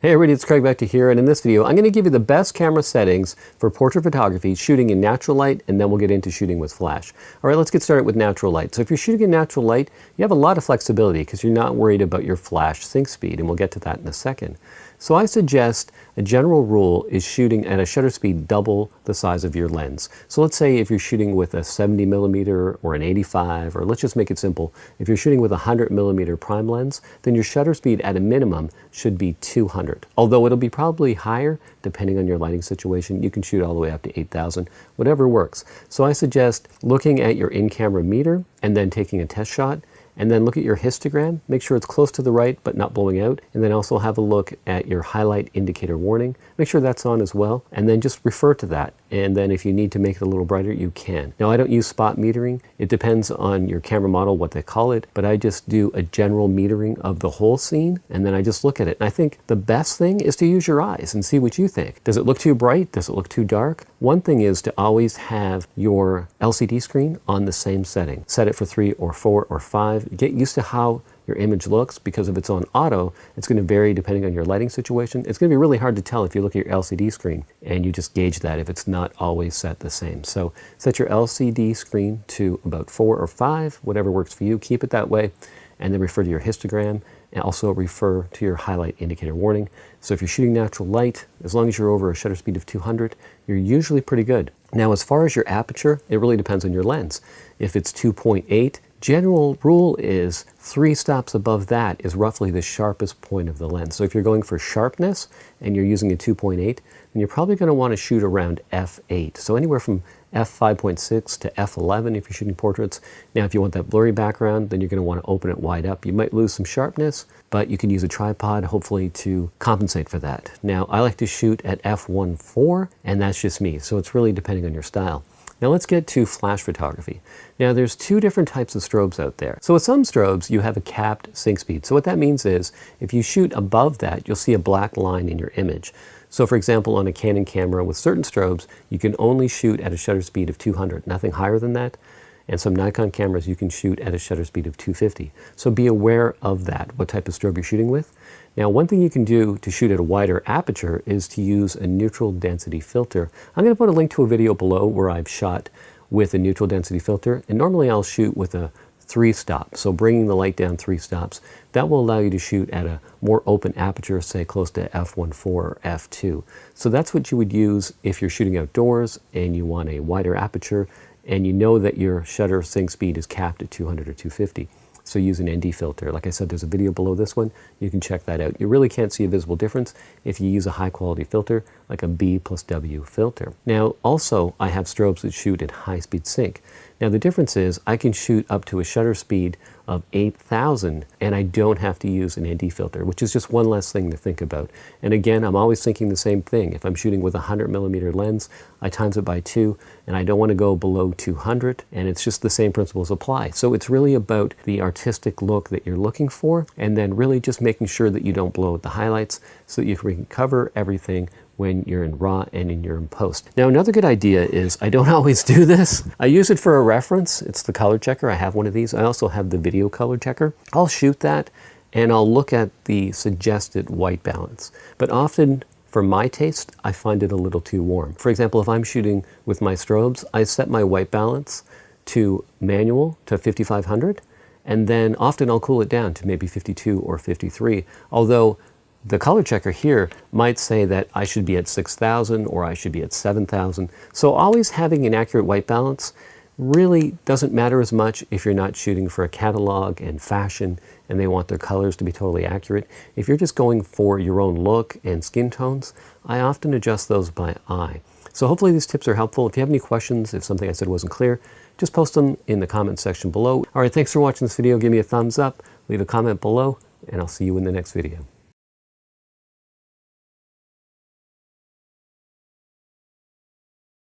Hey everybody, it's Craig back to here, and in this video I'm going to give you the best camera settings for portrait photography, shooting in natural light, and then we'll get into shooting with flash. Alright, let's get started with natural light. So if you're shooting in natural light, you have a lot of flexibility because you're not worried about your flash sync speed, and we'll get to that in a second. So I suggest a general rule is shooting at a shutter speed double the size of your lens. So let's say if you're shooting with a 70mm or an 85, or let's just make it simple, if you're shooting with a 100mm prime lens, then your shutter speed at a minimum should be 200. Although it'll be probably higher depending on your lighting situation. You can shoot all the way up to 8,000, whatever works. So I suggest looking at your in-camera meter and then taking a test shot, and then look at your histogram, make sure it's close to the right but not blowing out, and then also have a look at your highlight indicator warning, make sure that's on as well, and then just refer to that. And then if you need to make it a little brighter, you can. Now I don't use spot metering, it depends on your camera model what they call it, but I just do a general metering of the whole scene, and then I just look at it. And I think the best thing is to use your eyes and see what you think. Does it look too bright? Does it look too dark? One thing is to always have your LCD screen on the same setting. Set it for 3 or 4 or 5. Get used to how your image looks, because if it's on auto, it's going to vary depending on your lighting situation. It's going to be really hard to tell if you look at your LCD screen and you just gauge that if it's not always set the same. So set your LCD screen to about 4 or 5, whatever works for you. Keep it that way, and then refer to your histogram and also refer to your highlight indicator warning. So if you're shooting natural light, as long as you're over a shutter speed of 200, you're usually pretty good. Now as far as your aperture, it really depends on your lens. If it's 2.8, general rule is 3 stops above that is roughly the sharpest point of the lens. So if you're going for sharpness and you're using a 2.8, then you're probably going to want to shoot around f8. So anywhere from f5.6 to f11 if you're shooting portraits. Now if you want that blurry background, then you're going to want to open it wide up. You might lose some sharpness, but you can use a tripod hopefully to compensate for that. Now I like to shoot at f1.4, and that's just me, so it's really depending on your style. Now let's get to flash photography. Now there's 2 different types of strobes out there. So with some strobes you have a capped sync speed. So what that means is if you shoot above that, you'll see a black line in your image. So for example, on a Canon camera with certain strobes, you can only shoot at a shutter speed of 200, nothing higher than that. And some Nikon cameras you can shoot at a shutter speed of 250. So be aware of that, what type of strobe you're shooting with. Now one thing you can do to shoot at a wider aperture is to use a neutral density filter. I'm going to put a link to a video below where I've shot with a neutral density filter, and normally I'll shoot with a 3 stop, so bringing the light down 3 stops. That will allow you to shoot at a more open aperture, say close to f1.4 or f2. So that's what you would use if you're shooting outdoors and you want a wider aperture and you know that your shutter sync speed is capped at 200 or 250. So use an ND filter. Like I said, there's a video below this one. You can check that out. You really can't see a visible difference if you use a high quality filter like a B+W filter. Now also I have strobes that shoot at high speed sync. Now the difference is I can shoot up to a shutter speed of 8,000 and I don't have to use an ND filter, which is just one less thing to think about. And again, I'm always thinking the same thing. If I'm shooting with a 100mm lens, I times it by 2 and I don't want to go below 200, and it's just the same principles apply. So it's really about the artistic look that you're looking for, and then really just making sure that you don't blow out the highlights so that you can cover everything when you're in RAW and in your post. Now another good idea is, I don't always do this, I use it for a reference. It's the color checker. I have one of these. I also have the video color checker. I'll shoot that and I'll look at the suggested white balance. But often, for my taste, I find it a little too warm. For example, if I'm shooting with my strobes, I set my white balance to manual to 5500, and then often I'll cool it down to maybe 52 or 53, although the color checker here might say that I should be at 6,000 or I should be at 7,000. So always having an accurate white balance really doesn't matter as much if you're not shooting for a catalog and fashion and they want their colors to be totally accurate. If you're just going for your own look and skin tones, I often adjust those by eye. So hopefully these tips are helpful. If you have any questions, if something I said wasn't clear, just post them in the comment section below. All right, thanks for watching this video. Give me a thumbs up, leave a comment below, and I'll see you in the next video.